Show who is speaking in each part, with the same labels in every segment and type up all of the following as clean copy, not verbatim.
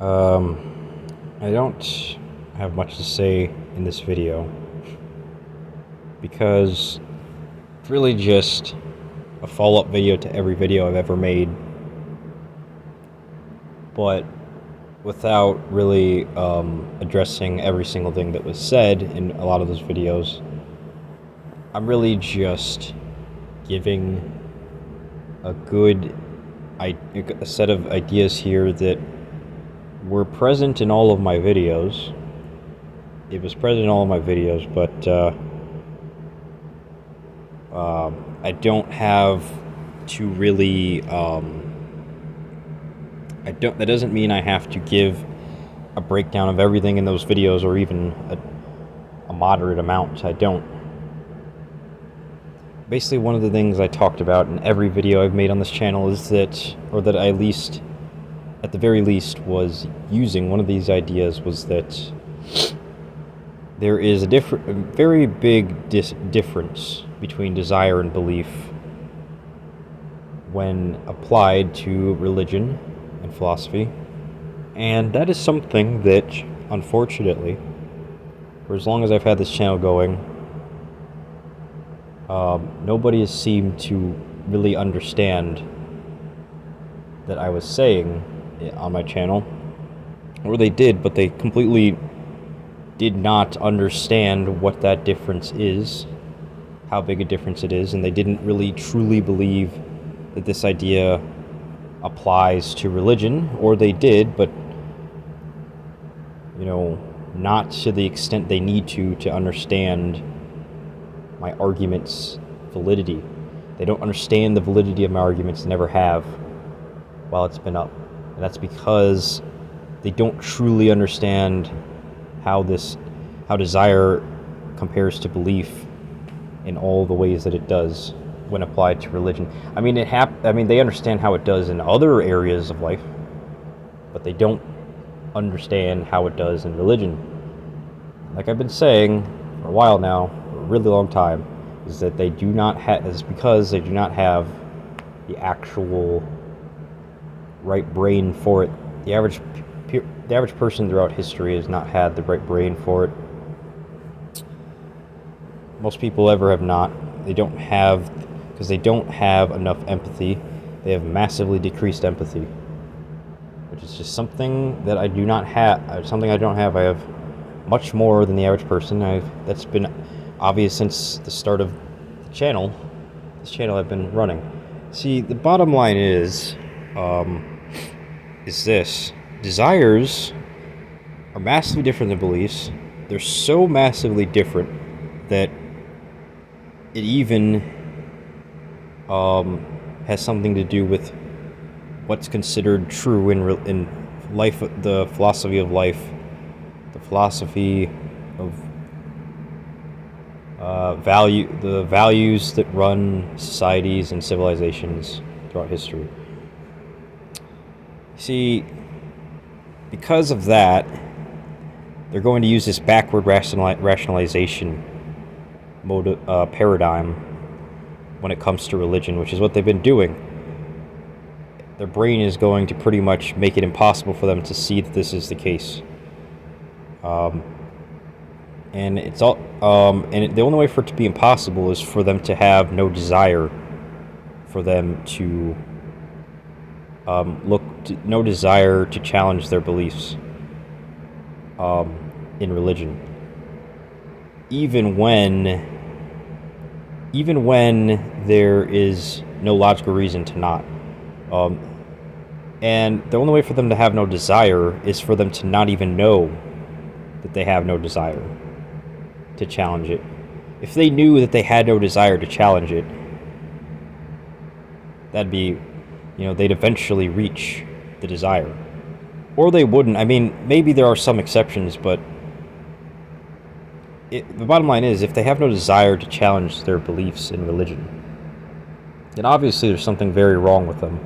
Speaker 1: I don't have much to say in this video because it's really just a follow-up video to every video I've ever made, but without really addressing every single thing that was said in a lot of those videos. I'm really just giving a set of ideas here that were present in all of my videos. It was present in all of my videos, but I don't have to really. That doesn't mean I have to give a breakdown of everything in those videos, or even a moderate amount. I don't. Basically, one of the things I talked about in every video I've made on this channel is that, or that I at the very least, was using one of these ideas, was that there is a very big difference between desire and belief when applied to religion and philosophy, and that is something that, unfortunately, for as long as I've had this channel going, nobody has seemed to really understand that I was saying on my channel, or they did, but they completely did not understand what that difference is, how big a difference it is, and they didn't really truly believe that this idea applies to religion, or they did, but not to the extent they need to understand my argument's validity. They don't understand the validity of my arguments, never have, while it's been up. And that's because they don't truly understand how desire compares to belief in all the ways that it does when applied to religion. I mean, they understand how it does in other areas of life, but they don't understand how it does in religion. Like I've been saying for a while now, for a really long time, is that it's because they do not have the actual right brain for it. The average person throughout history has not had the right brain for it. Most people ever have not. Because they don't have enough empathy. They have massively decreased empathy, which is just something that I do not have. Something I don't have. I have much more than the average person. That's been obvious since the start of the channel. This channel I've been running. See, the bottom line is this: desires are massively different than beliefs. They're so massively different that it even has something to do with what's considered true in life, the philosophy of life, the philosophy of the values that run societies and civilizations throughout history. See, because of that, they're going to use this backward rationalization paradigm when it comes to religion, which is what they've been doing. Their brain is going to pretty much make it impossible for them to see that this is the case. And it's all, the only way for it to be impossible is for them to have no desire, for them to no desire to challenge their beliefs in religion, even when there is no logical reason to not. And the only way for them to have no desire is for them to not even know that they have no desire to challenge it. If they knew that they had no desire to challenge it, that'd be, they'd eventually reach the desire. Or they wouldn't. I mean, maybe there are some exceptions, but the bottom line is, if they have no desire to challenge their beliefs in religion, then obviously there's something very wrong with them.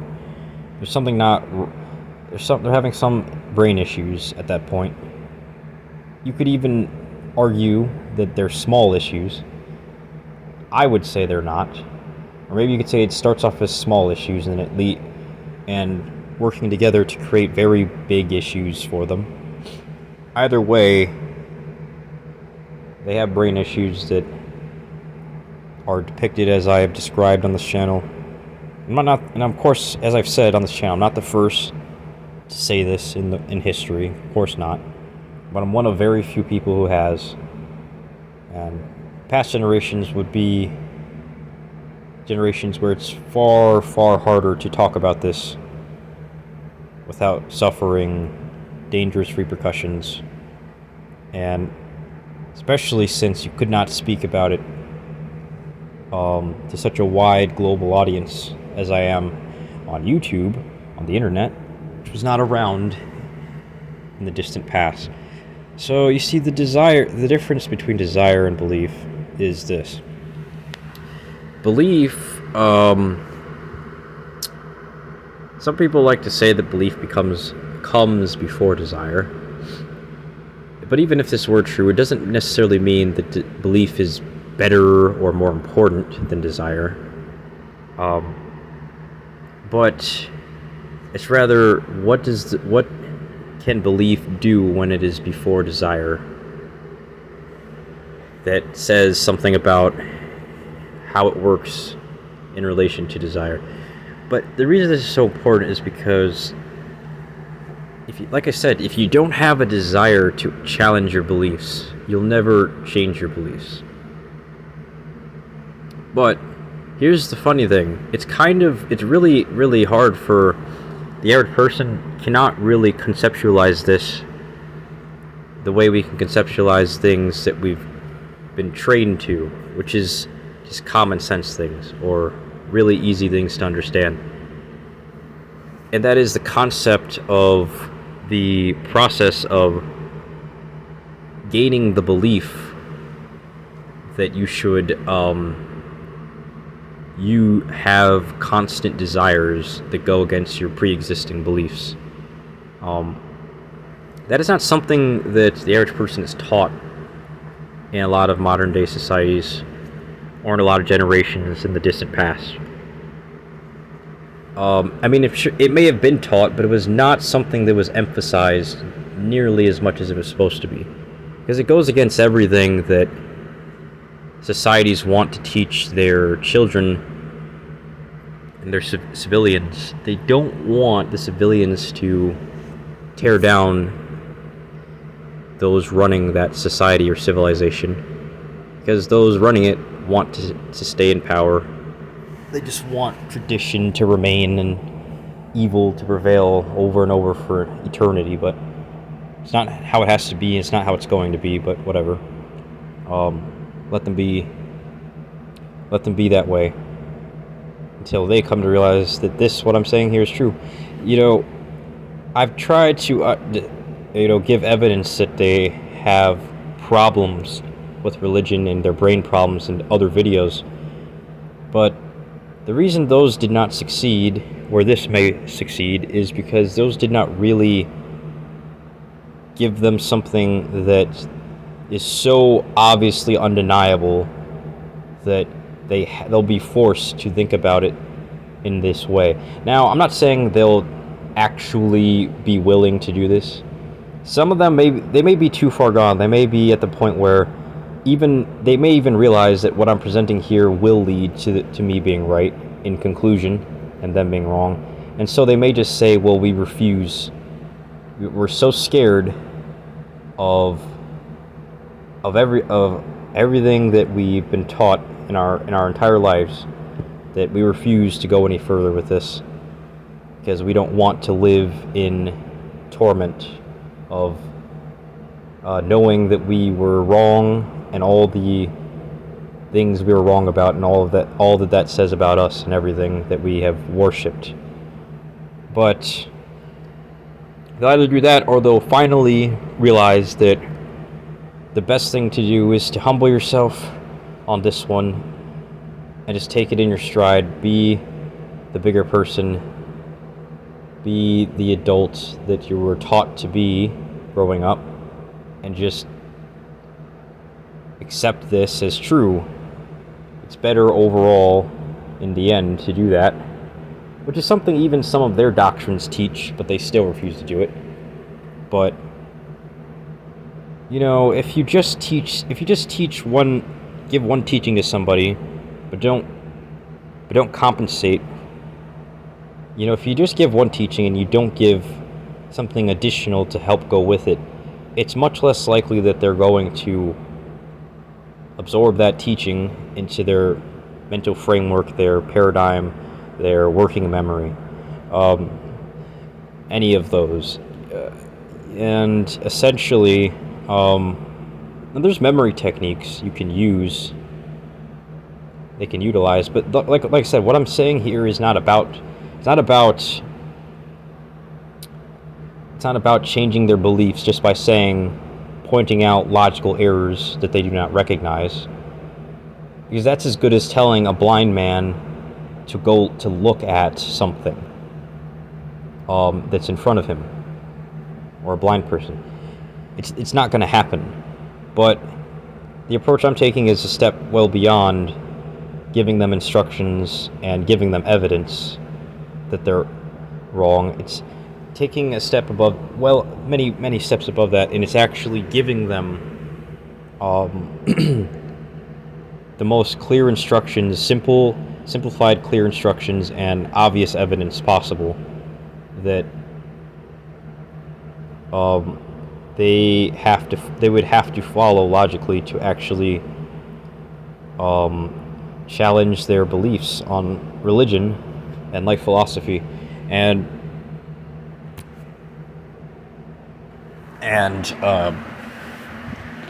Speaker 1: They're having some brain issues at that point. You could even argue that they're small issues. I would say they're not. Or maybe you could say it starts off as small issues and working together to create very big issues for them. Either way, they have brain issues that are depicted as I have described on this channel. And of course, as I've said on this channel, I'm not the first to say this in history. Of course not. But I'm one of very few people who has. And past generations would be generations where it's far, far harder to talk about this without suffering dangerous repercussions. And especially since you could not speak about it to such a wide global audience as I am on YouTube, on the internet, which was not around in the distant past. So you see, the difference between desire and belief is this. Belief, some people like to say that belief comes before desire. But even if this were true, it doesn't necessarily mean that belief is better or more important than desire. But it's rather, what can belief do when it is before desire that says something about how it works in relation to desire. But the reason this is so important is because, like I said, if you don't have a desire to challenge your beliefs, you'll never change your beliefs. But here's the funny thing. It's really, really hard for the average person cannot really conceptualize this the way we can conceptualize things that we've been trained to, which is just common sense things, or really easy things to understand. And that is the concept of the process of gaining the belief that you should you have constant desires that go against your pre-existing beliefs. That is not something that the average person is taught in a lot of modern day societies or in a lot of generations in the distant past. I mean, it may have been taught, but it was not something that was emphasized nearly as much as it was supposed to be. Because it goes against everything that societies want to teach their children and their civilians. They don't want the civilians to tear down those running that society or civilization, because those running it want to stay in power. They just want tradition to remain and evil to prevail over and over for eternity, but it's not how it has to be, it's not how it's going to be, but whatever. Let them be that way until they come to realize that what I'm saying here is true. You know, I've tried to give evidence that they have problems with religion and their brain problems in other videos, but the reason those did not succeed where this may succeed is because those did not really give them something that is so obviously undeniable that they'll be forced to think about it in this way. Now, I'm not saying they'll actually be willing to do this. Some of them may be too far gone. They may be at the point where they may even realize that what I'm presenting here will lead to me being right in conclusion and them being wrong. And so they may just say, well, we refuse. We're so scared of everything that we've been taught in our entire lives that we refuse to go any further with this, because we don't want to live in torment of knowing that we were wrong and all the things we were wrong about, and all that says about us and everything that we have worshipped. But they'll either do that, or they'll finally realize that the best thing to do is to humble yourself on this one and just take it in your stride. Be the bigger person. Be the adult that you were taught to be growing up, and just accept this as true. It's better overall in the end to do that. which is something even some of their doctrines teach, but they still refuse to do it. But if you just teach one, give one teaching to somebody, but don't compensate. If you just give one teaching and you don't give something additional to help go with it, it's much less likely that they're going to absorb that teaching into their mental framework, their paradigm, their working memory, any of those. And essentially, there's memory techniques you can use, they can utilize, but like I said, what I'm saying here is not about changing their beliefs just by pointing out logical errors that they do not recognize, because that's as good as telling a blind man to go to look at something that's in front of him, or a blind person. It's not going to happen. But the approach I'm taking is a step well beyond giving them instructions and giving them evidence that they're wrong. It's taking a step above, many steps above that, and it's actually giving them the most clear instructions, simplified, clear instructions, and obvious evidence possible that they would have to follow logically to actually challenge their beliefs on religion and life philosophy, and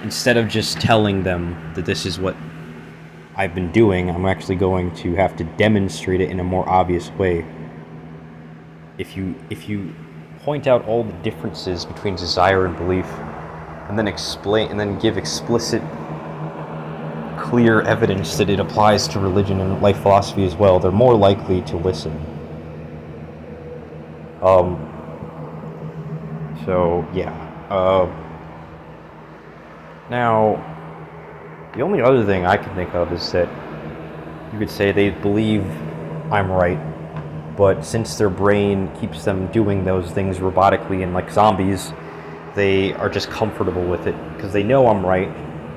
Speaker 1: instead of just telling them that this is what I've been doing, I'm actually going to have to demonstrate it in a more obvious way. If you point out all the differences between desire and belief, and then give explicit, clear evidence that it applies to religion and life philosophy as well, they're more likely to listen. Now, the only other thing I can think of is that you could say they believe I'm right, but since their brain keeps them doing those things robotically and like zombies, they are just comfortable with it because they know I'm right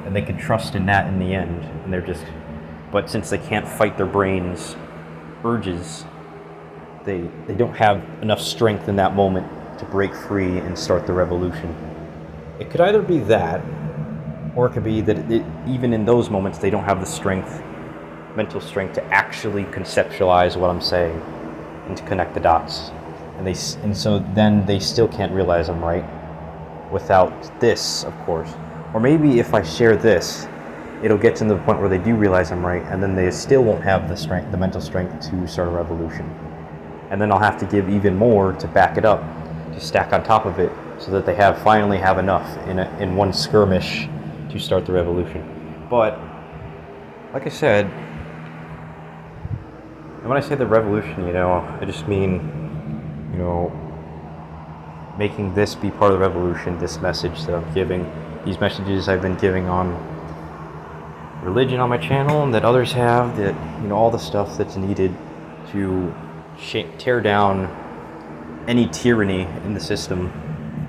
Speaker 1: and they can trust in that in the end. But since they can't fight their brain's urges, they don't have enough strength in that moment to break free and start the revolution. It could either be that, or it could be that even in those moments they don't have the mental strength to actually conceptualize what I'm saying and to connect the dots, and so then they still can't realize I'm right without this, of course. Or maybe if I share this, it'll get to the point where they do realize I'm right, and then they still won't have the mental strength to start a revolution. And then I'll have to give even more to back it up, to stack on top of it, so that they finally have enough in one skirmish to start the revolution. But like I said, and when I say the revolution, I just mean, making this be part of the revolution, this message that I'm giving, these messages I've been giving on religion on my channel and that others have, that, all the stuff that's needed to tear down any tyranny in the system,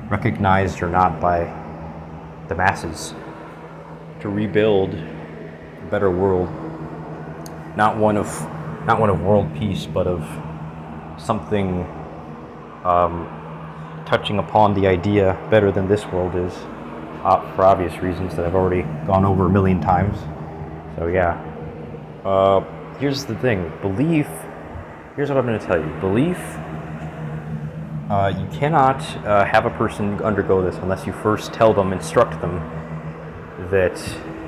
Speaker 1: recognized or not by the masses, to rebuild a better world, not one of world peace, but of something touching upon the idea better than this world is, for obvious reasons that I've already gone over a million times. So yeah, here's the thing, belief, here's what I'm going to tell you. Belief, you cannot have a person undergo this unless you first instruct them that,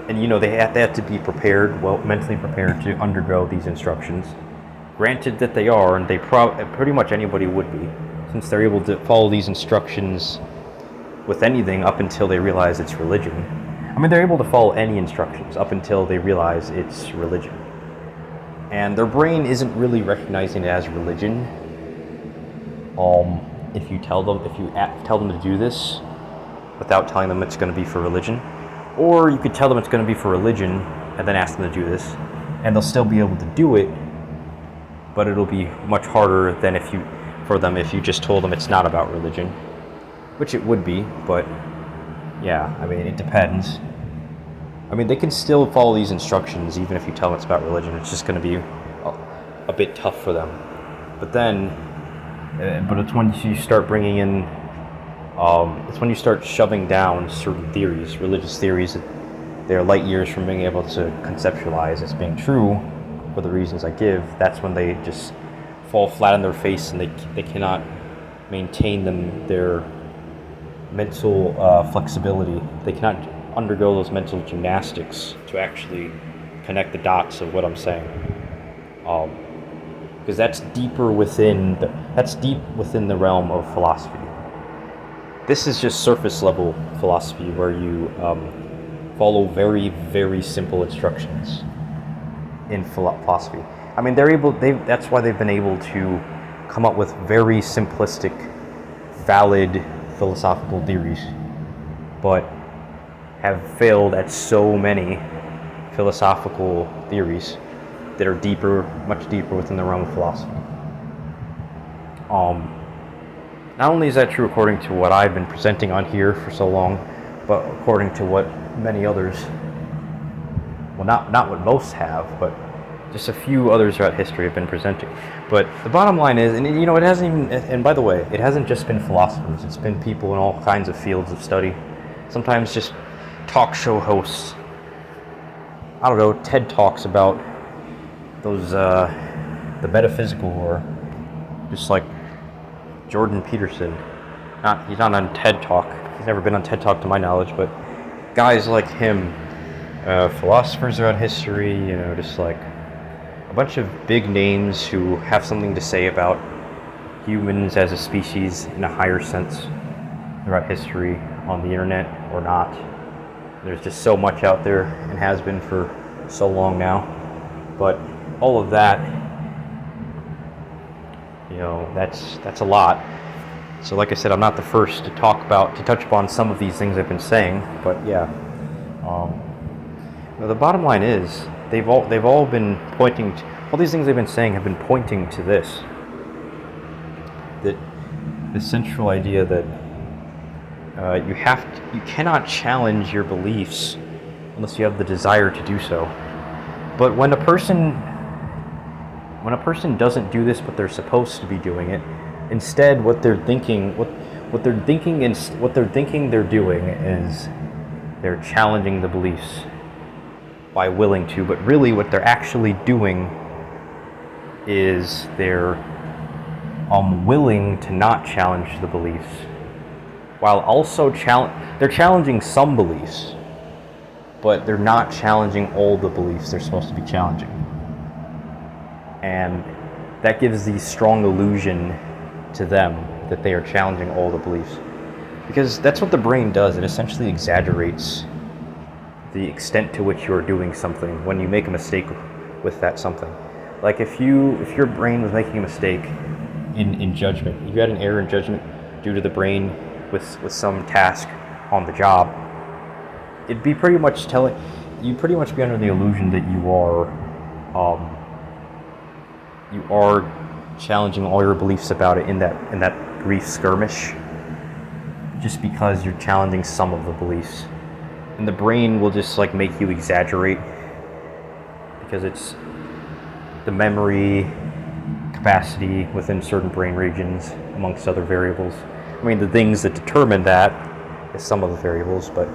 Speaker 1: and they have to be prepared, mentally prepared to undergo these instructions. Granted that they are, and pretty much anybody would be, since they're able to follow these instructions with anything up until they realize it's religion. I mean, they're able to follow any instructions up until they realize it's religion. And their brain isn't really recognizing it as religion. If you tell them to do this without telling them it's going to be for religion, or you could tell them it's going to be for religion and then ask them to do this, and they'll still be able to do it, but it'll be much harder than for them if you just told them it's not about religion, which it would be, but yeah, I mean, it depends. I mean, they can still follow these instructions even if you tell them it's about religion. It's just going to be a bit tough for them. But then, but it's when you start bringing in, it's when you start shoving down certain theories, religious theories, that they're light years from being able to conceptualize as being true for the reasons I give. That's when they just fall flat on their face and they cannot maintain their mental flexibility. They cannot undergo those mental gymnastics to actually connect the dots of what I'm saying. Because that's deep within the realm of philosophy. This is just surface level philosophy where you follow very, very simple instructions in philosophy. I mean, that's why they've been able to come up with very simplistic, valid philosophical theories, but have failed at so many philosophical theories that are much deeper within the realm of philosophy. Not only is that true according to what I've been presenting on here for so long, but according to what many others, well, not what most have, but just a few others throughout history have been presenting. But the bottom line is, and it hasn't even, and by the way, it hasn't just been philosophers, it's been people in all kinds of fields of study, sometimes just talk show hosts. I don't know, TED Talks about those, the metaphysical, or just like Jordan Peterson. He's not on TED Talk. He's never been on TED Talk to my knowledge, but guys like him, philosophers throughout history, just like a bunch of big names who have something to say about humans as a species in a higher sense throughout history, on the internet or not. There's just so much out there, and has been for so long now. But all of that, that's a lot. So like I said, I'm not the first to touch upon some of these things I've been saying, but yeah. The bottom line is, they've all been pointing to, all these things they've been saying have been pointing to this. That the central idea that you cannot challenge your beliefs unless you have the desire to do so. But when a person doesn't do this, but they're supposed to be doing it, instead what they're thinking they're doing is they're challenging the beliefs by willing to, but really what they're actually doing is they're willing to not challenge the beliefs, while also they're challenging some beliefs, but they're not challenging all the beliefs they're supposed to be challenging. And that gives the strong illusion to them that they are challenging all the beliefs. Because that's what the brain does. It essentially exaggerates the extent to which you're doing something when you make a mistake with that something. Like if your brain was making a mistake in judgment, if you had an error in judgment due to the brain with some task on the job, it'd be pretty much you'd pretty much be under the illusion that you are challenging all your beliefs about it in that brief skirmish, just because you're challenging some of the beliefs. And the brain will just like make you exaggerate, because it's the memory capacity within certain brain regions, amongst other variables. I mean, the things that determine that is some of the variables, but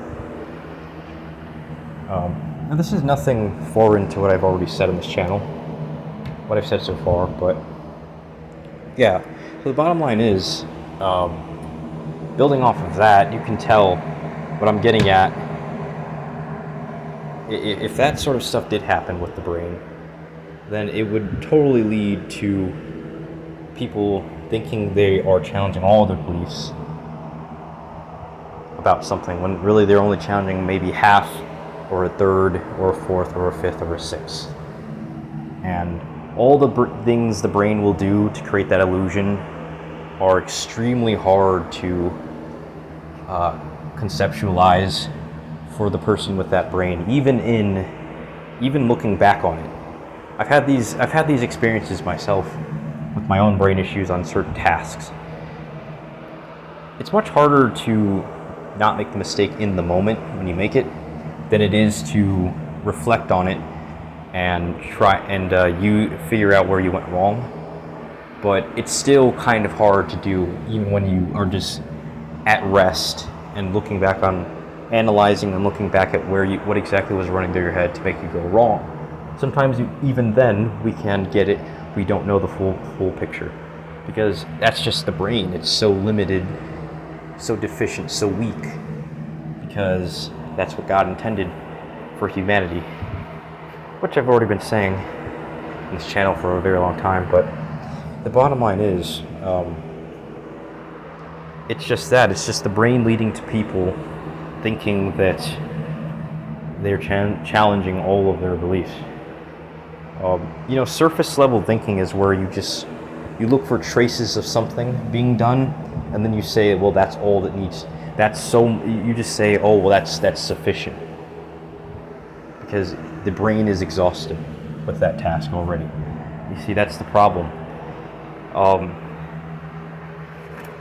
Speaker 1: and this is nothing foreign to what I've already said on this channel, what I've said so far, but yeah. So the bottom line is, building off of that, you can tell what I'm getting at. If that sort of stuff did happen with the brain, then it would totally lead to people thinking they are challenging all their beliefs about something, when really they're only challenging maybe half, or a third, or a fourth, or a fifth, or a sixth. And all the things the brain will do to create that illusion are extremely hard to conceptualize for the person with that brain, even looking back on it. I've had these experiences myself with my own brain issues on certain tasks. It's much harder to not make the mistake in the moment when you make it than it is to reflect on it and try and you figure out where you went wrong. But it's still kind of hard to do even when you are just at rest and looking back on analyzing and looking back at what exactly was running through your head to make you go wrong. Sometimes even then we can get it. We don't know the full picture because that's just the brain. It's so limited, so deficient, so weak, because that's what God intended for humanity, which I've already been saying in this channel for a very long time. But the bottom line is, it's just that. It's just the brain leading to people thinking that they're challenging all of their beliefs. Surface level thinking is where you look for traces of something being done, and then you say, well, that's all that needs. You just say, oh, well, that's sufficient, because the brain is exhausted with that task already. You see, that's the problem.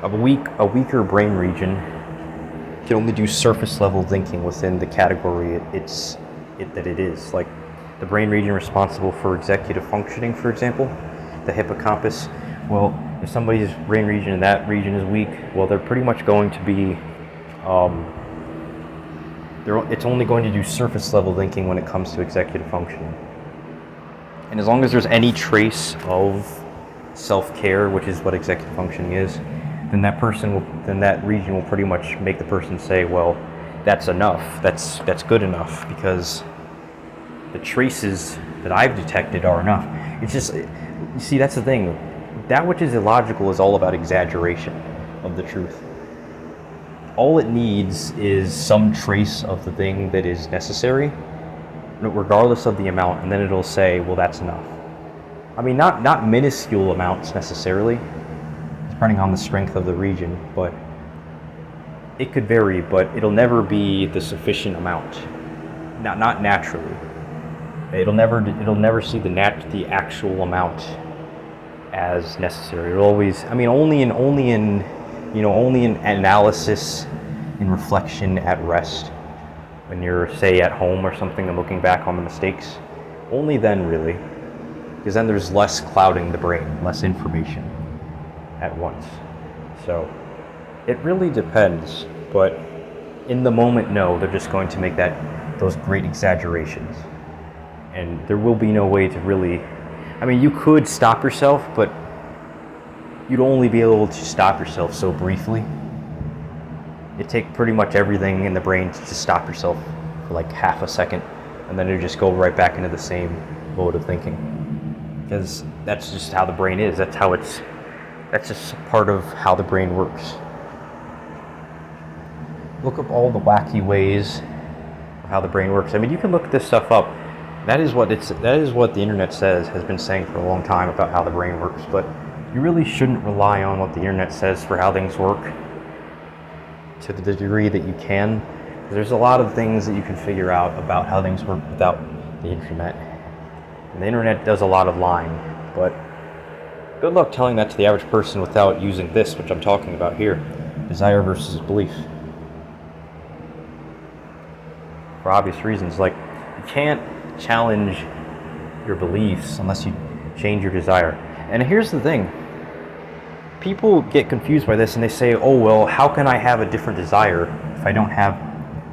Speaker 1: A weaker brain region can only do surface level thinking within the category that it is. Like the brain region responsible for executive functioning, for example, the hippocampus. Well, if somebody's brain region in that region is weak, well, they're pretty much going to be, it's only going to do surface level thinking when it comes to executive functioning. And as long as there's any trace of self-care, which is what executive functioning is, then that region will pretty much make the person say, well, that's enough, that's good enough, because the traces that I've detected are enough. It's just, you see, that's the thing. That which is illogical is all about exaggeration of the truth. All it needs is some trace of the thing that is necessary, regardless of the amount, and then it'll say, well, that's enough. I mean, not minuscule amounts necessarily, depending on the strength of the region, but it could vary, but it'll never be the sufficient amount. Not naturally. It'll never see the actual amount as necessary. It'll always, I mean, only in analysis, in reflection at rest, when you're, say, at home or something and looking back on the mistakes, only then really, because then there's less clouding the brain, less information at once. So it really depends, but in the moment, no, they're just going to make those great exaggerations, and there will be no way to really, I mean, you could stop yourself, but you'd only be able to stop yourself so briefly. It'd take pretty much everything in the brain to just stop yourself for like half a second, and then it'd just go right back into the same mode of thinking, because that's just how the brain is. That's just part of how the brain works. Look up all the wacky ways of how the brain works. I mean, you can look this stuff up. That is what the internet has been saying for a long time about how the brain works, but you really shouldn't rely on what the internet says for how things work to the degree that you can. There's a lot of things that you can figure out about how things work without the internet. And the internet does a lot of lying, but good luck telling that to the average person without using this, which I'm talking about here. Desire versus belief. For obvious reasons, like you can't challenge your beliefs unless you change your desire. And here's the thing. People get confused by this and they say, oh, well, how can I have a different desire if I don't have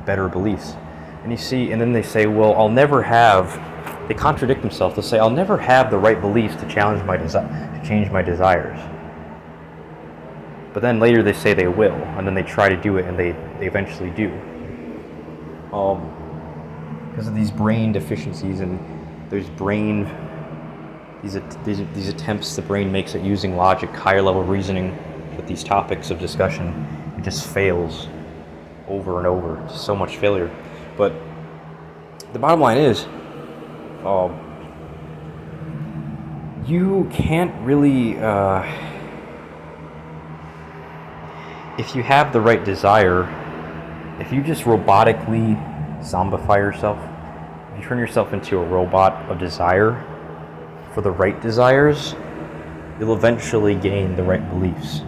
Speaker 1: better beliefs? And then they say, well, they contradict themselves. They'll say, I'll never have the right beliefs to change my desires. But then later they say they will, and then they try to do it, and they eventually do. Because of these brain deficiencies and these attempts the brain makes at using logic, higher level reasoning with these topics of discussion, it just fails over and over. Just so much failure. But the bottom line is, you can't really, if you have the right desire, if you just robotically zombify yourself, if you turn yourself into a robot of desire, for the right desires, you'll eventually gain the right beliefs.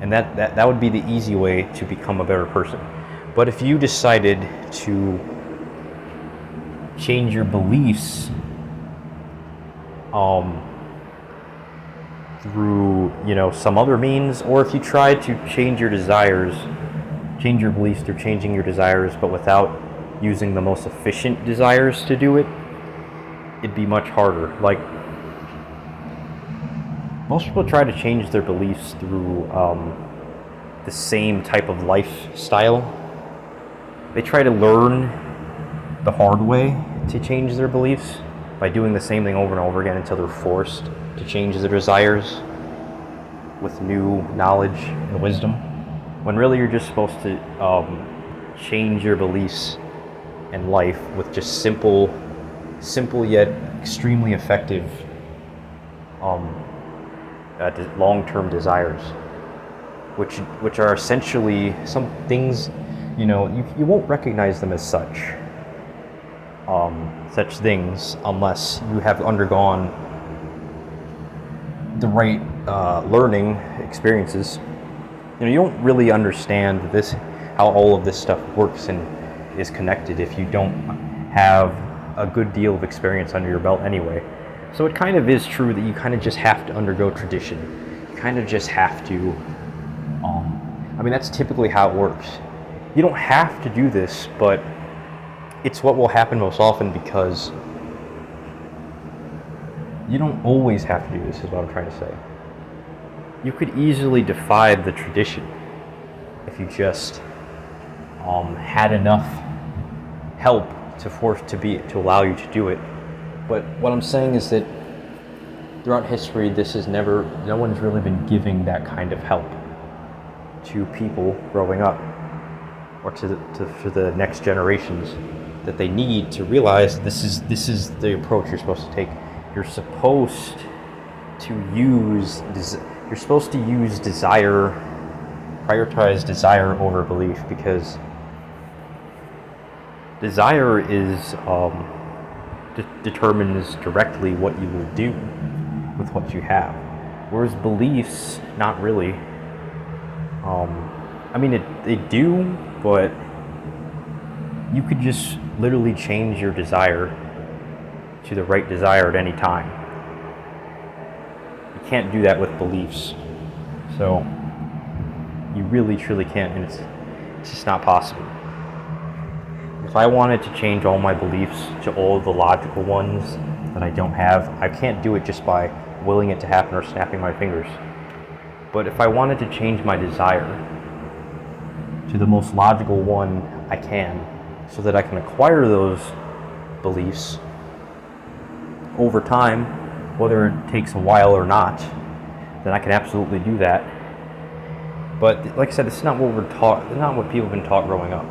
Speaker 1: And that would be the easy way to become a better person. But if you decided to change your beliefs through, some other means, or if you tried to change your beliefs through changing your desires, but without using the most efficient desires to do it, it'd be much harder. Like, most people try to change their beliefs through the same type of lifestyle. They try to learn the hard way to change their beliefs by doing the same thing over and over again until they're forced to change their desires with new knowledge and wisdom. When really you're just supposed to change your beliefs and life with just simple yet extremely effective long-term desires, which are essentially some things, you won't recognize them as such things unless you have undergone the right learning experiences. You don't really understand how all of this stuff works and is connected if you don't have a good deal of experience under your belt anyway. So it kind of is true that you kind of just have to undergo tradition. You kind of just have to, that's typically how it works. You don't have to do this, but it's what will happen most often, because you don't always have to do this, is what I'm trying to say. You could easily defy the tradition if you just had enough help to allow you to do it. But what I'm saying is that throughout history, no one's really been giving that kind of help to people growing up, or to the next generations, that they need to realize this is the approach you're supposed to take. You're supposed to use prioritize desire over belief, because desire determines directly what you will do with what you have, whereas beliefs, not really. They do, but you could just literally change your desire to the right desire at any time. You can't do that with beliefs. So you really truly can't, and it's just not possible. If I wanted to change all my beliefs to all the logical ones that I don't have, I can't do it just by willing it to happen or snapping my fingers. But if I wanted to change my desire to the most logical one I can, so that I can acquire those beliefs over time, whether it takes a while or not, then I can absolutely do that. But like I said, it's not what we're taught. It's not what people have been taught growing up.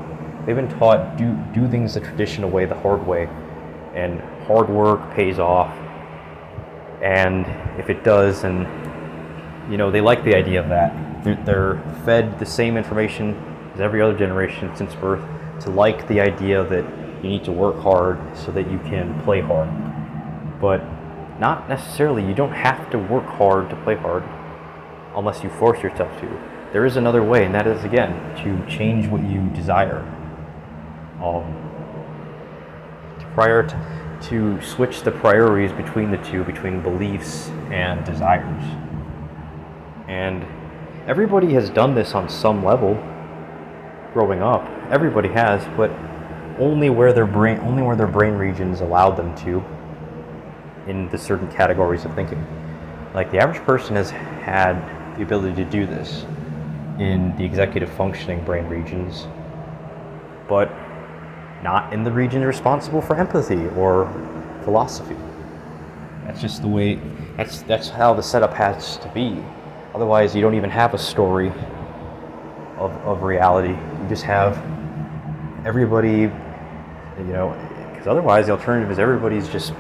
Speaker 1: They've been taught do things the traditional way, the hard way, and hard work pays off. And if it does, then they like the idea of that. They're fed the same information as every other generation since birth, to like the idea that you need to work hard so that you can play hard. But not necessarily. You don't have to work hard to play hard unless you force yourself to. There is another way, and that is, again, to change what you desire. To switch the priorities between the two, between beliefs and desires. And everybody has done this on some level growing up. Everybody has, but only where their brain regions allowed them to, in the certain categories of thinking. Like, the average person has had the ability to do this in the executive functioning brain regions, but not in the region responsible for empathy or philosophy. That's just the way, that's how the setup has to be. Otherwise, you don't even have a story of reality. You just have everybody, because otherwise the alternative is everybody's just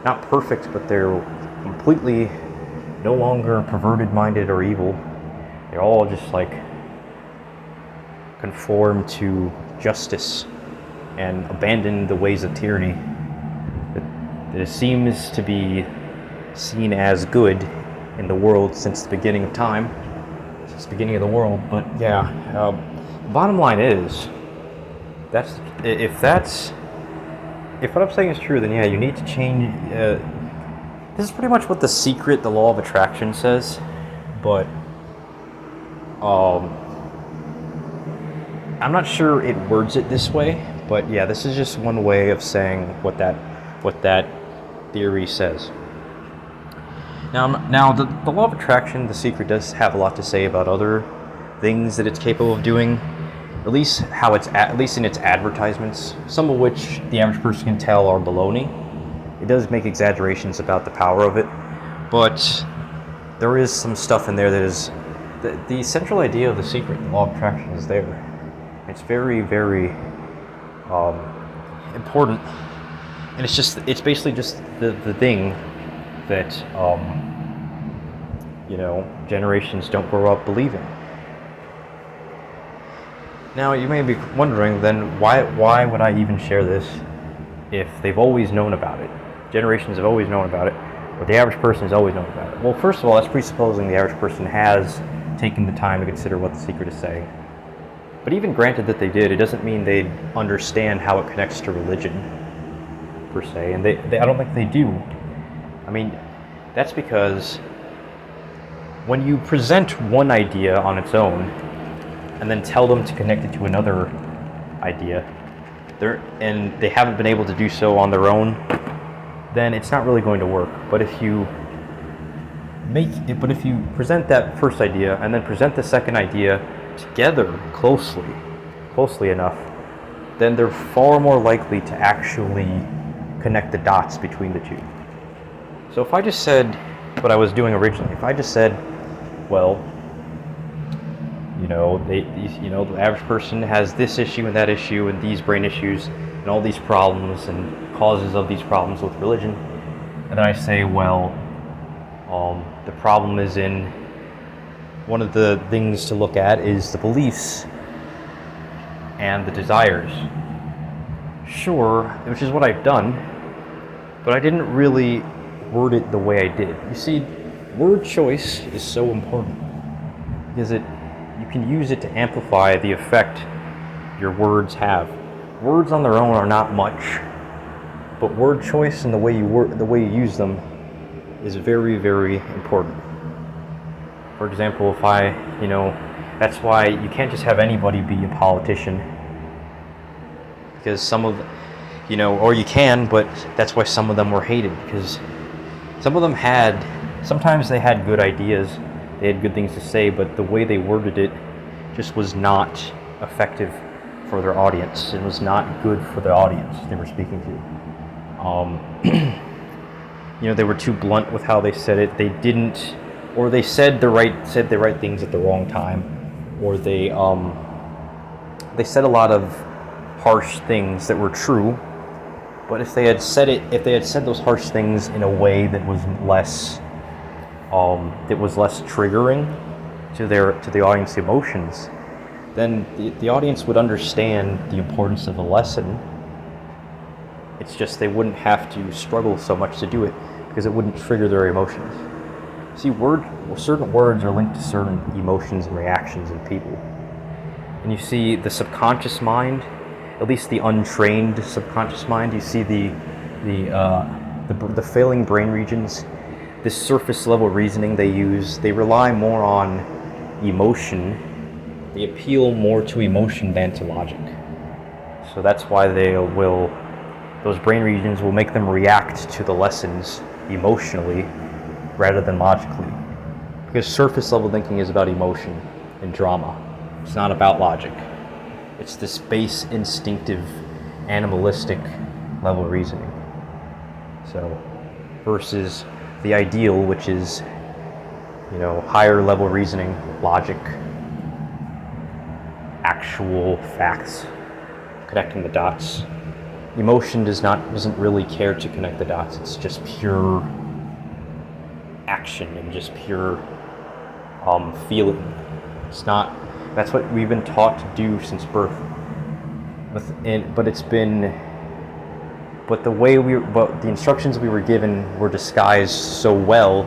Speaker 1: not perfect, but they're completely no longer perverted-minded or evil. They're all just conform to justice and abandon the ways of tyranny. It seems to be seen as good in the world since the beginning of time, since the beginning of the world. But yeah, bottom line is, if what I'm saying is true, then yeah, you need to change. This is pretty much what the law of attraction says, but I'm not sure it words it this way. But yeah, this is just one way of saying what that theory says. Now the law of attraction, The Secret, does have a lot to say about other things that it's capable of doing. At least in its advertisements, some of which the average person can tell are baloney. It does make exaggerations about the power of it, but there is some stuff in there that is the central idea of The Secret, the law of attraction, is there. It's very, very important, and it's basically just the thing that generations don't grow up believing. Now you may be wondering, then why would I even share this if they've always known about it? Generations have always known about it, or the average person has always known about it. Well, first of all, that's presupposing the average person has taken the time to consider what The Secret is saying. But even granted that they did, it doesn't mean they understand how it connects to religion, per se, and I don't think they do. I mean, that's because when you present one idea on its own, and then tell them to connect it to another idea, and they haven't been able to do so on their own, then it's not really going to work. But if you present that first idea and then present the second idea together closely enough, then they're far more likely to actually connect the dots between the two. So if I just said what I was doing originally, if I just said, well, the average person has this issue and that issue and these brain issues and all these problems and causes of these problems with religion, and then I say, well, the problem is in one of the things to look at is the beliefs and the desires. Sure, which is what I've done, but I didn't really word it the way I did. You see, word choice is so important because you can use it to amplify the effect your words have. Words on their own are not much, but word choice and the way you use them is very, very important. For example, that's why you can't just have anybody be a politician, because or you can, but that's why some of them were hated, because some of them sometimes they had good ideas, they had good things to say, but the way they worded it just was not effective for their audience. It was not good for the audience they were speaking to. They were too blunt with how they said it. They didn't, or they said the right things at the wrong time, or they said a lot of harsh things that were true. But if they had said those harsh things in a way that was less triggering to the audience emotions, then the audience would understand the importance of the lesson. It's just they wouldn't have to struggle so much to do it because it wouldn't trigger their emotions. See, certain words are linked to certain emotions and reactions in people. And you see the subconscious mind, at least the untrained subconscious mind, you see the failing brain regions, this surface level reasoning they use, they rely more on emotion. They appeal more to emotion than to logic. So that's why those brain regions will make them react to the lessons emotionally rather than logically. Because surface level thinking is about emotion and drama. It's not about logic. It's this base instinctive, animalistic level reasoning. So, versus the ideal, which is, higher level reasoning, logic, actual facts, connecting the dots. Emotion doesn't really care to connect the dots. It's just pure action and just pure feeling. That's what we've been taught to do since birth. But it's been but the instructions we were given were disguised so well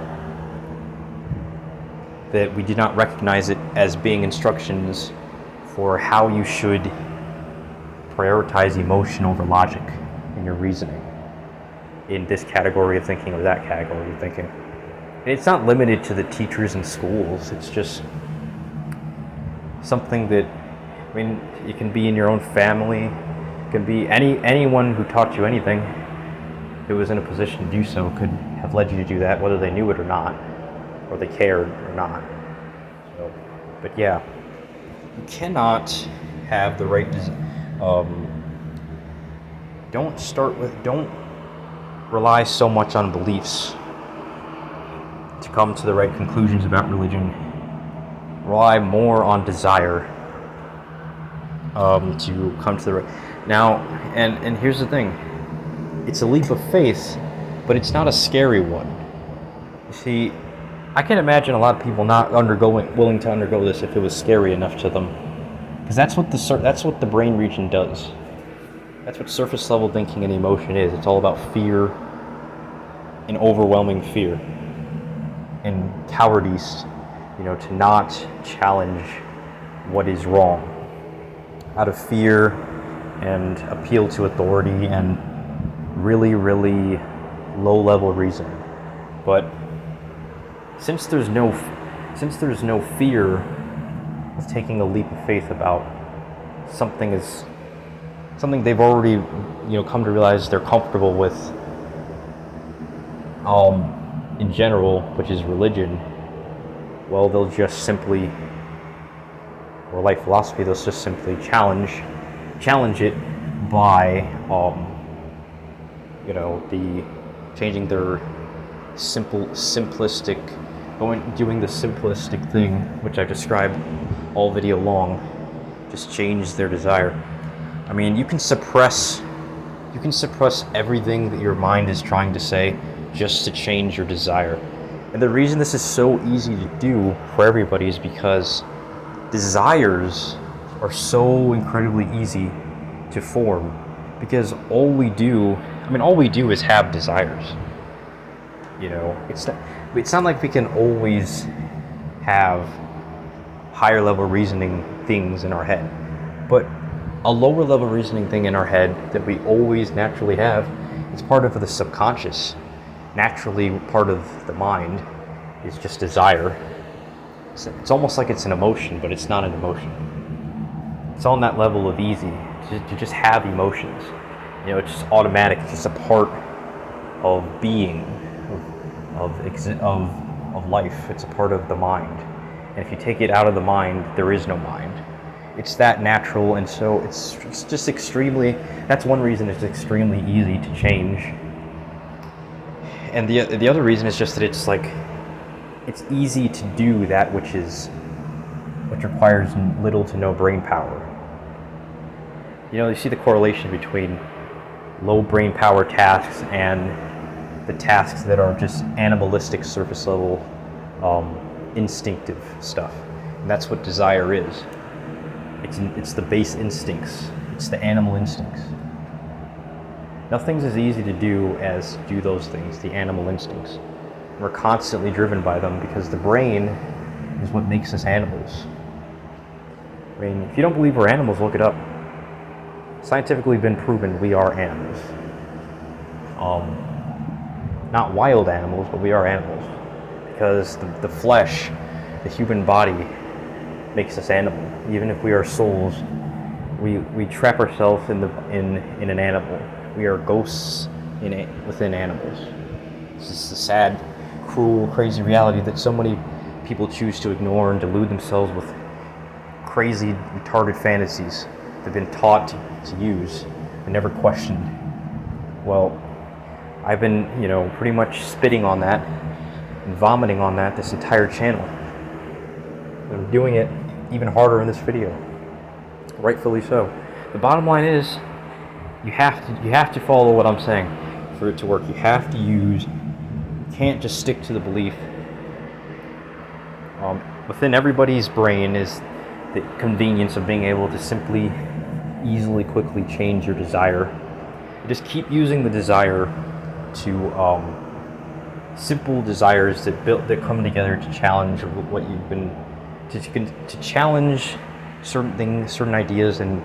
Speaker 1: that we did not recognize it as being instructions for how you should prioritize emotion over logic in your reasoning, in this category of thinking or that category of thinking. And it's not limited to the teachers in schools. It's just something that, I mean, it can be in your own family. It can be anyone who taught you anything who was in a position to do so could have led you to do that, whether they knew it or not, or they cared or not. So, but yeah, you cannot have the right. Don't rely so much on beliefs to come to the right conclusions about religion. Rely more on desire to come to the right. Now, and here's the thing. It's a leap of faith, but it's not a scary one. You see, I can imagine a lot of people not willing to undergo this if it was scary enough to them, because that's what the brain region does. That's what surface level thinking and emotion is. It's all about fear and overwhelming fear and cowardice, to not challenge what is wrong out of fear and appeal to authority and really, really low-level reasoning. But since there's no fear of taking a leap of faith about something they've already come to realize they're comfortable with in general, which is religion, well, they'll just simply, or life philosophy, they'll just simply challenge it by changing their doing the simplistic thing, which I've described all video long. Just change their desire. I mean, you can suppress everything that your mind is trying to say just to change your desire. And the reason this is so easy to do for everybody is because desires are so incredibly easy to form, because all we do is have desires. It's not like we can always have higher level reasoning things in our head, but a lower level reasoning thing in our head that we always naturally have is part of the subconscious. Naturally, part of the mind is just desire. It's almost like it's an emotion, but it's not an emotion. It's on that level of easy to just have emotions. It's just automatic. It's just a part of being, of life. It's a part of the mind. And if you take it out of the mind, there is no mind. It's that natural, and so it's just extremely. That's one reason it's extremely easy to change. And the other reason is just that it's easy to do that which requires little to no brain power. You see the correlation between low brain power tasks and the tasks that are just animalistic, surface level, instinctive stuff. And that's what desire is. It's the base instincts. It's the animal instincts. Nothing's as easy to do as do those things, the animal instincts. We're constantly driven by them because the brain is what makes us animals. I mean, if you don't believe we're animals, look it up. Scientifically been proven we are animals. Not wild animals, but we are animals. Because the flesh, the human body, makes us animal. Even if we are souls, we trap ourselves in an animal. We are ghosts within animals. This is the sad, cruel, crazy reality that so many people choose to ignore and delude themselves with crazy, retarded fantasies they've been taught to use and never questioned. Well, I've been, pretty much spitting on that and vomiting on that this entire channel. I'm doing it even harder in this video. Rightfully so. The bottom line is, you have to follow what I'm saying for it to work. You can't just stick to the belief. Within everybody's brain is the convenience of being able to simply, easily, quickly change your desire. just keep using the desire to simple desires that come together to challenge what you've been to challenge certain things, certain ideas in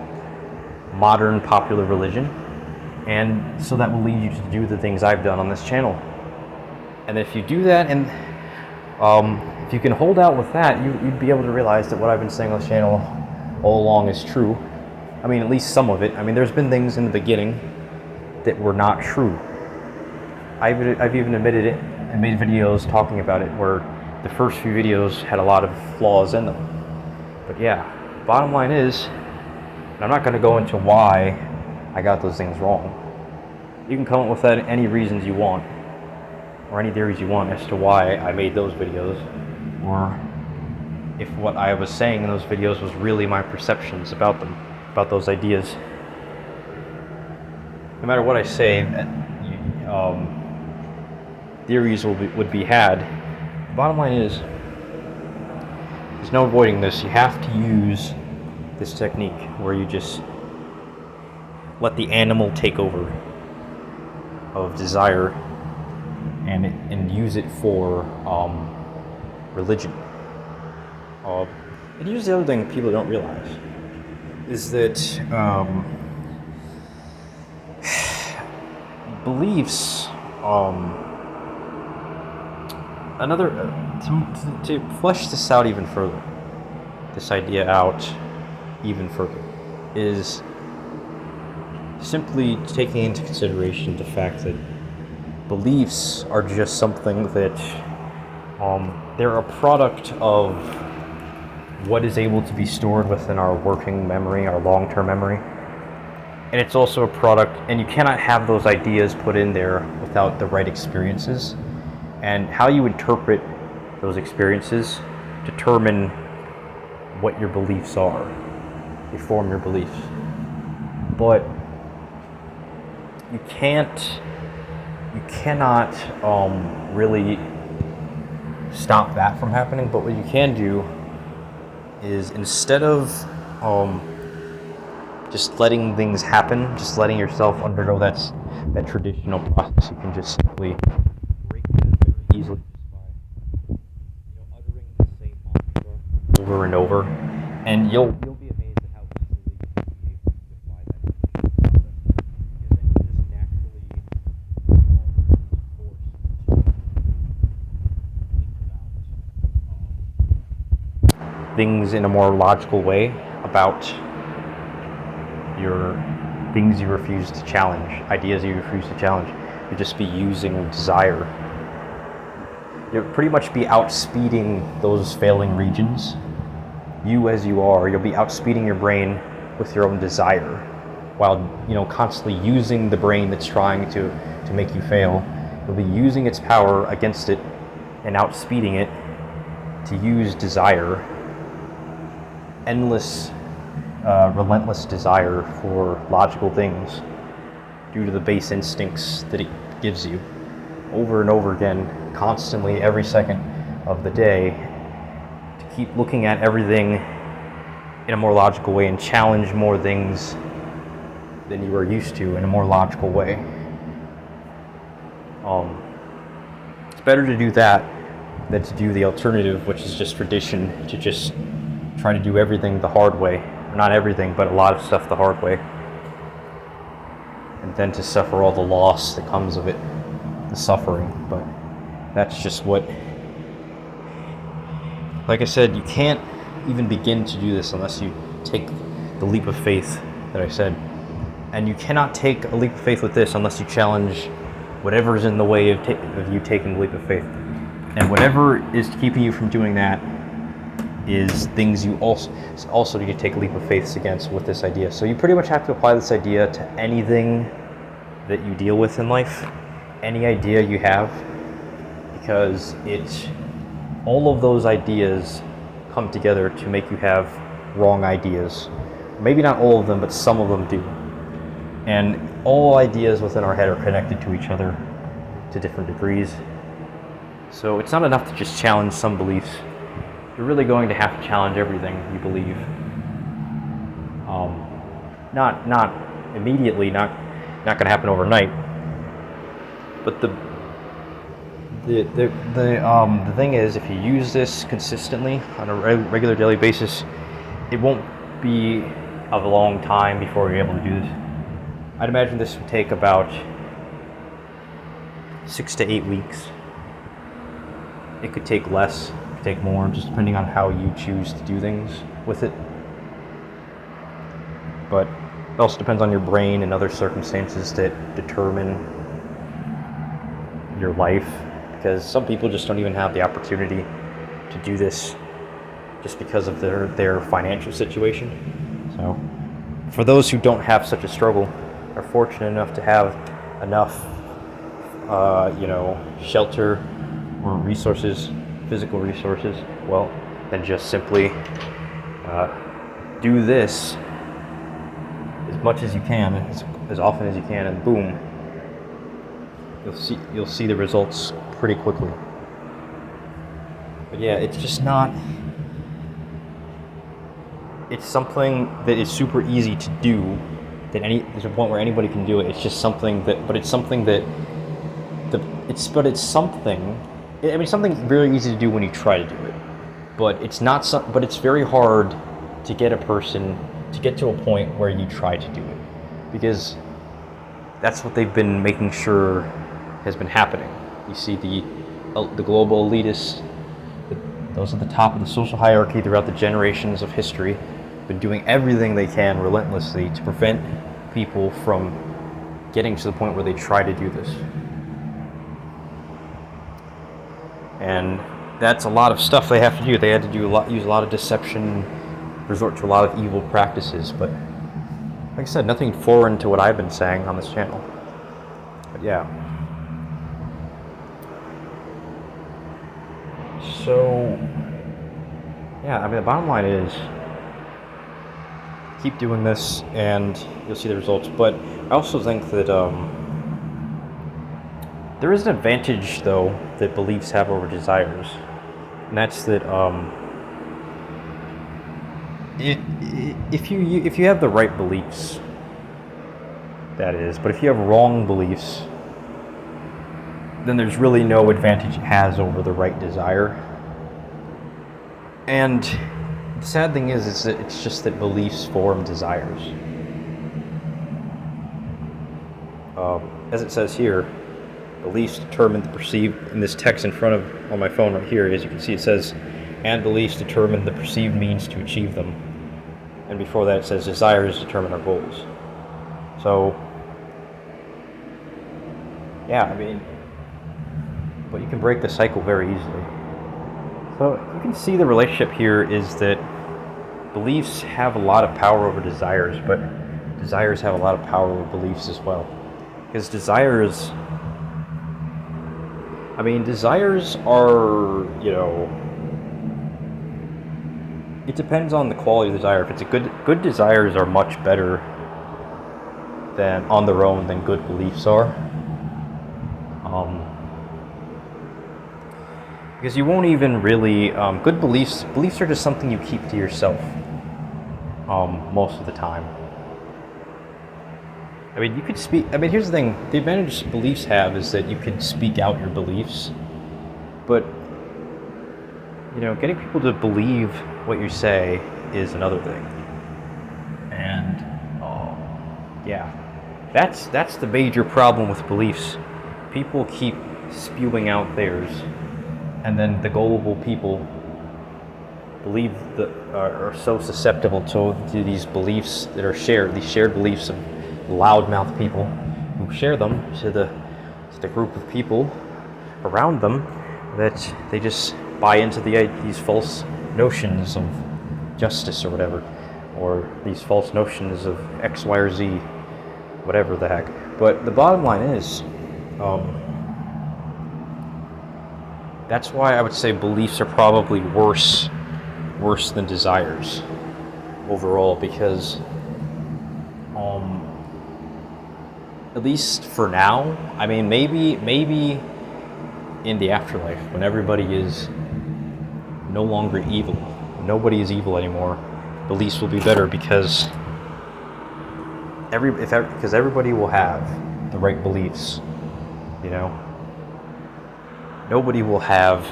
Speaker 1: modern popular religion, and so that will lead you to do the things I've done on this channel. And if you do that, and if you can hold out with that, you'd be able to realize that what I've been saying on this channel all along is true. I mean, at least some of it. I mean, there's been things in the beginning that were not true. I've even admitted it and made videos talking about it where the first few videos had a lot of flaws in them. But yeah, bottom line is, and I'm not going to go into why I got those things wrong. You can come up with any reasons you want, or any theories you want as to why I made those videos, or if what I was saying in those videos was really my perceptions about them, about those ideas. No matter what I say, theories would be had. The bottom line is, there's no avoiding this. You have to use this technique where you just let the animal take over of desire and use it for religion. And here's the other thing people don't realize is that beliefs, to flesh this out even further, this idea out even further, is simply taking into consideration the fact that beliefs are just something that they're a product of what is able to be stored within our working memory, our long-term memory. And it's also a product, and you cannot have those ideas put in there without the right experiences. And how you interpret those experiences determine what your beliefs are. They form your beliefs. But you cannot really stop that from happening. But what you can do is, instead of just letting things happen, just letting yourself undergo that traditional process, you can just simply break that very easily just by uttering the same mantra over and over, and you'll be amazed at how easily you'll be able to apply that into the process, because then you just naturally forced to think about things in a more logical way, about your things you refuse to challenge, ideas you refuse to challenge. You'll just be using desire. You'll pretty much be outspeeding those failing regions. You as you are, you'll be outspeeding your brain with your own desire, while constantly using the brain that's trying to make you fail. You'll be using its power against it and outspeeding it to use desire. Endless relentless desire for logical things due to the base instincts that it gives you over and over again, constantly, every second of the day, to keep looking at everything in a more logical way and challenge more things than you are used to in a more logical way. It's better to do that than to do the alternative, which is just tradition, to just try to do everything the hard way. Not everything, but a lot of stuff the hard way. And then to suffer all the loss that comes of it, the suffering. But that's just what... Like I said, you can't even begin to do this unless you take the leap of faith that I said. And you cannot take a leap of faith with this unless you challenge whatever's in the way of you taking the leap of faith. And whatever is keeping you from doing that is things you also need to take a leap of faith against with this idea. So you pretty much have to apply this idea to anything that you deal with in life, any idea you have, because all of those ideas come together to make you have wrong ideas. Maybe not all of them, but some of them do. And all ideas within our head are connected to each other to different degrees. So it's not enough to just challenge some beliefs. You're really going to have to challenge everything you believe. Not immediately, not not going to happen overnight. But the thing is, if you use this consistently on a regular daily basis, it won't be a long time before you're able to do this. I'd imagine this would take about 6 to 8 weeks. It could take less, it could take more, just depending on how you choose to do things with it. But it also depends on your brain and other circumstances that determine your life, because some people just don't even have the opportunity to do this just because of their financial situation. So for those who don't have such a struggle, are fortunate enough to have enough shelter or resources, physical resources, well, then just simply do this as much as you can, as often as you can, and boom, you'll see the results pretty quickly. But yeah, it's just not. It's something that is super easy to do. There's a point where anybody can do it. It's just something that, but it's something that, it's something very easy to do when you try to do it. But it's not. But it's very hard to get a person to get to a point where you try to do it, because that's what they've been making sure has been happening. You see the global elitists, those at the top of the social hierarchy throughout the generations of history, been doing everything they can relentlessly to prevent people from getting to the point where they try to do this. And that's a lot of stuff they have to do. They had to use a lot of deception, resort to a lot of evil practices. But like I said, nothing foreign to what I've been saying on this channel. But yeah. So, yeah, the bottom line is, keep doing this and you'll see the results. But I also think that there is an advantage, though, that beliefs have over desires. And that's that if you have the right beliefs, that is, but if you have wrong beliefs, then there's really no advantage it has over the right desire. And the sad thing is that it's just that beliefs form desires. As it says here, beliefs determine the perceived, in this text in front of, on my phone right here, as you can see, it says, and beliefs determine the perceived means to achieve them. And before that it says, desires determine our goals. So, yeah, but you can break the cycle very easily. So you can see the relationship here is that beliefs have a lot of power over desires, but desires have a lot of power over beliefs as well. Because desires are, it depends on the quality of the desire. If it's a good desires are much better than on their own than good beliefs are. Because you won't even really, good beliefs are just something you keep to yourself, most of the time. You could speak, here's the thing, the advantage beliefs have is that you can speak out your beliefs, but, getting people to believe what you say is another thing. And, yeah, that's the major problem with beliefs. People keep spewing out theirs, and then the gullible people believe that are so susceptible to these beliefs that are shared, these shared beliefs of loudmouth people who share them to the group of people around them, that they just buy into these false notions of justice or whatever, or these false notions of X, Y, or Z, whatever the heck. But the bottom line is, that's why I would say beliefs are probably worse than desires overall, because at least for now, maybe in the afterlife, when everybody is no longer evil, nobody is evil anymore, beliefs will be better, because because everybody will have the right beliefs, you know. Nobody will have,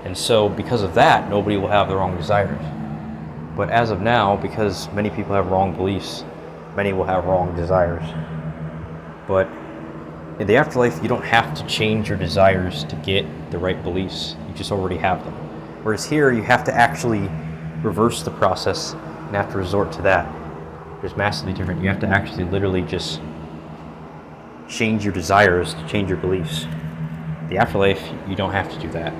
Speaker 1: and so because of that, nobody will have the wrong desires. But as of now, because many people have wrong beliefs, many will have wrong desires. But in the afterlife, you don't have to change your desires to get the right beliefs. You just already have them. Whereas here, you have to actually reverse the process and have to resort to that. It's massively different. You have to actually literally just change your desires to change your beliefs. The afterlife, you don't have to do that.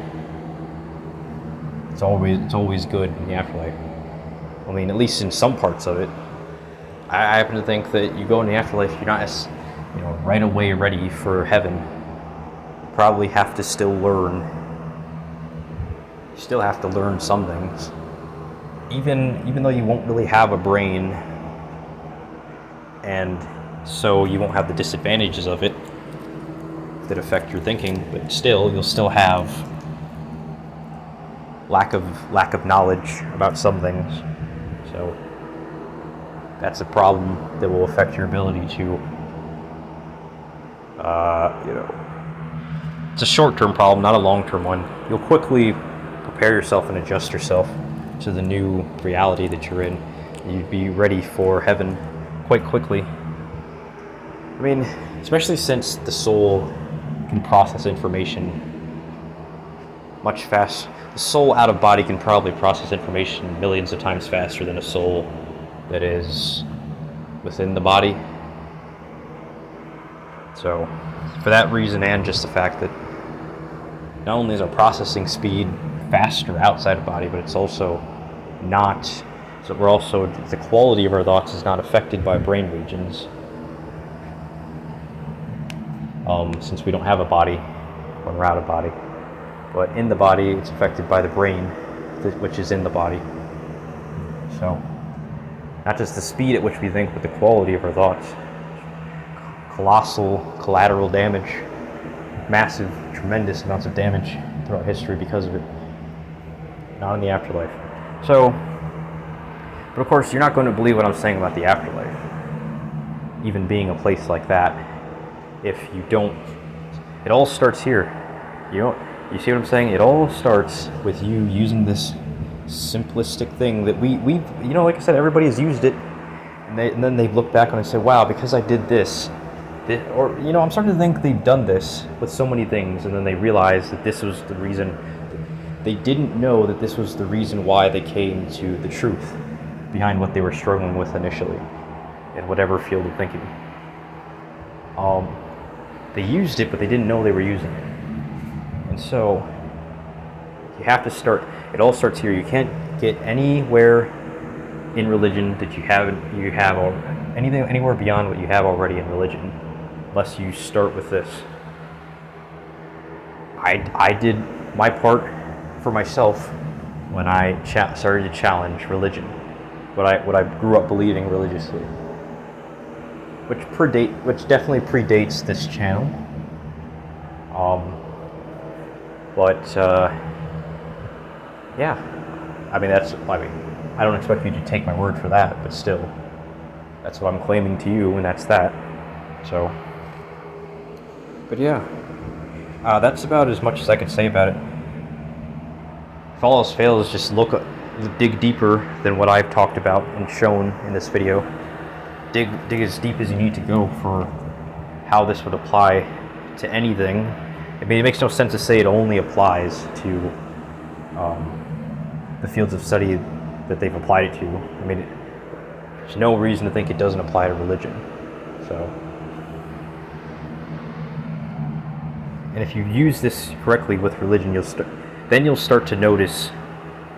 Speaker 1: It's always good in the afterlife. I mean, at least in some parts of it. I happen to think that you go in the afterlife, you're not as, right away ready for heaven. You probably have to still learn. You still have to learn some things. Even though you won't really have a brain, and so you won't have the disadvantages of it that affect your thinking, but still, you'll still have lack of knowledge about some things. So that's a problem that will affect your ability to, it's a short-term problem, not a long-term one. You'll quickly prepare yourself and adjust yourself to the new reality that you're in. You'd be ready for heaven quite quickly. I mean, especially since the soul can process information much fast. The soul out of body can probably process information millions of times faster than a soul that is within the body. So, for that reason, and just the fact that not only is our processing speed faster outside of body, but it's also not, so we're also, the quality of our thoughts is not affected by brain regions. Since we don't have a body when we're out of body. But in the body, it's affected by the brain, which is in the body. So, not just the speed at which we think, but the quality of our thoughts. Colossal collateral damage, massive, tremendous amounts of damage throughout history because of it. Not in the afterlife. So, but of course, you're not going to believe what I'm saying about the afterlife, even being a place like that, if you don't. It all starts here. You see what I'm saying? It all starts with you using this simplistic thing that we like I said, everybody has used it, and then they've looked back and they say, wow, because I did this, or I'm starting to think they've done this with so many things, and then they realize that this was the reason. They didn't know that this was the reason why they came to the truth behind what they were struggling with initially, in whatever field of thinking. They used it, but they didn't know they were using it. And so, you have to start, it all starts here. You can't get anywhere in religion that anywhere beyond what you have already in religion, unless you start with this. I did my part for myself when I started to challenge religion, what I grew up believing religiously, which definitely predates this channel. Yeah, I don't expect you to take my word for that, but still, that's what I'm claiming to you, and that's that. So, but yeah, that's about as much as I can say about it. If all else fails, just dig deeper than what I've talked about and shown in this video. Dig as deep as you need to go for how this would apply to anything. I mean, it makes no sense to say it only applies to the fields of study that they've applied it to. I mean, there's no reason to think it doesn't apply to religion. So, and if you use this correctly with religion, you'll start to notice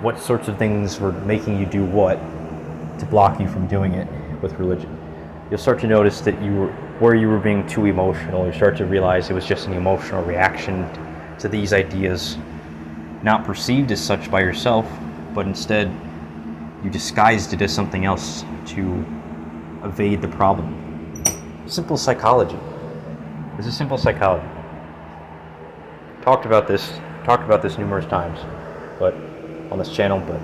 Speaker 1: what sorts of things were making you do what to block you from doing it with religion. You'll start to notice that where you were being too emotional. You start to realize it was just an emotional reaction to these ideas, not perceived as such by yourself, but instead you disguised it as something else to evade the problem. Simple psychology. This is simple psychology. Talked about this numerous times, but on this channel. But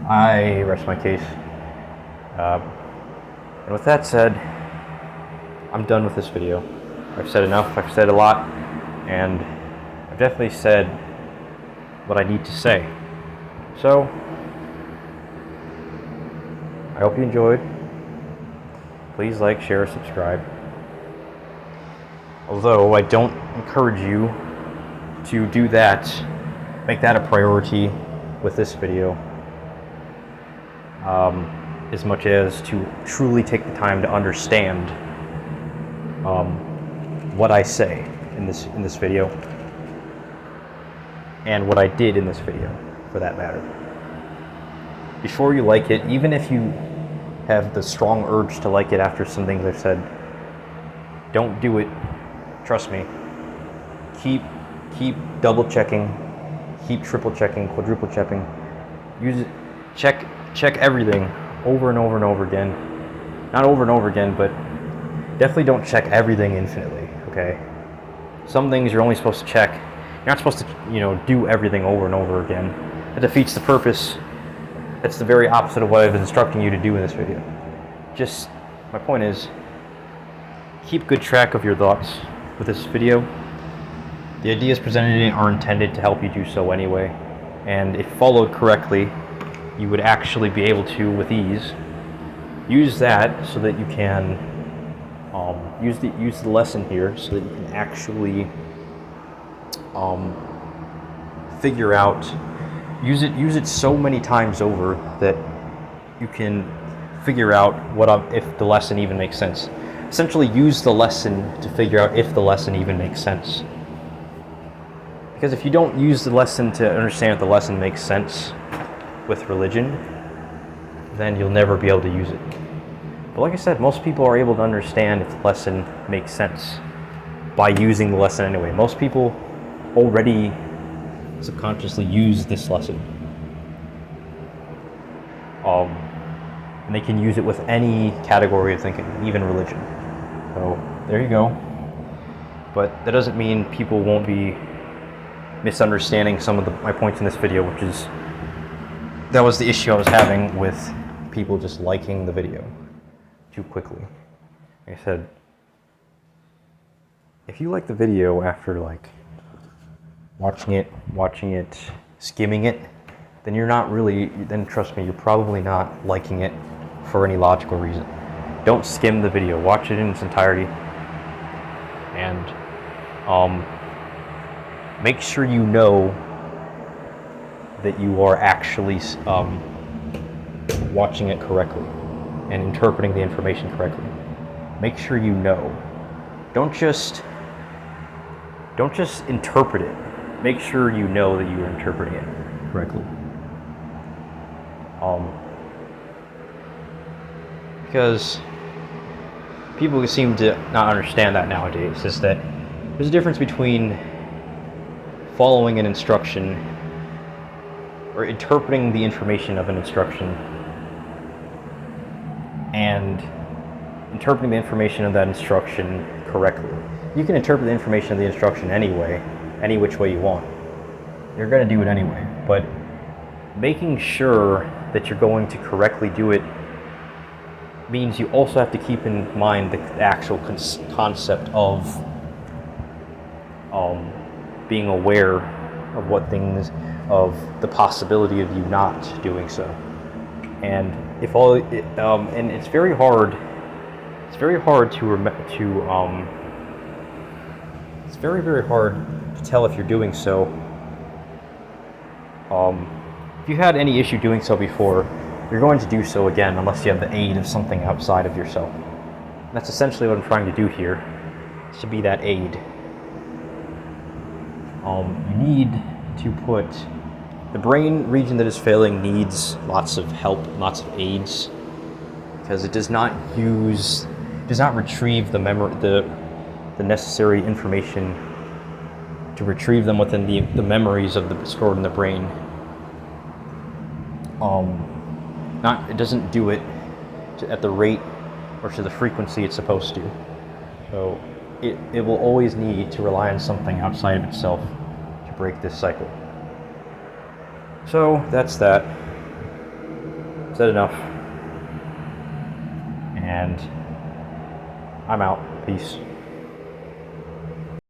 Speaker 1: I rest my case. And with that said, I'm done with this video. I've said enough, I've said a lot, and I've definitely said what I need to say. So, I hope you enjoyed. Please like, share, subscribe. Although I don't encourage you to do that, make that a priority with this video, as much as to truly take the time to understand what I say in this video, and what I did in this video, for that matter. Before you like it, even if you have the strong urge to like it after some things I've said, don't do it. Trust me. Keep double checking, keep triple checking, quadruple checking. Use it. Check everything over and over and over again. Not over and over again, but definitely don't check everything infinitely. Okay. Some things you're only supposed to check. You're not supposed to, do everything over and over again. That defeats the purpose. That's the very opposite of what I've been instructing you to do in this video. Just, my point is, keep good track of your thoughts with this video. The ideas presented in it are intended to help you do so anyway, and if followed correctly, you would actually be able to, with ease, use that so that you can use the lesson here so that you can actually figure out. Use it so many times over that you can figure out if the lesson even makes sense. Essentially, use the lesson to figure out if the lesson even makes sense. Because if you don't use the lesson to understand if the lesson makes sense with religion, then you'll never be able to use it. But like I said, most people are able to understand if the lesson makes sense by using the lesson anyway. Most people already subconsciously use this lesson. And they can use it with any category of thinking, even religion. So there you go. But that doesn't mean people won't be misunderstanding some of my points in this video, that was the issue I was having with people just liking the video too quickly. Like I said, if you like the video after watching it, skimming it, then trust me, you're probably not liking it for any logical reason. Don't skim the video, watch it in its entirety, and make sure you know that you are actually watching it correctly and interpreting the information correctly. Make sure you know. Don't just interpret it. Make sure you know that you are interpreting it correctly. Because people seem to not understand that nowadays, is that there's a difference between following an instruction or interpreting the information of an instruction and interpreting the information of that instruction correctly. You can interpret the information of the instruction anyway, any which way you want. You're going to do it anyway, but making sure that you're going to correctly do it means you also have to keep in mind the actual concept of being aware of of the possibility of you not doing so. And and it's very hard. It's very hard to tell if you're doing so. If you had any issue doing so before, you're going to do so again unless you have the aid of something outside of yourself. And that's essentially what I'm trying to do here, to be that aid. You need to put the brain region that is failing needs lots of help, lots of aids, because it does not retrieve the necessary information to retrieve them within the memories stored in the brain. It doesn't do it at the rate or to the frequency it's supposed to. So it will always need to rely on something outside of itself to break this cycle. So that's that. Said enough. And And I'm out. Peace.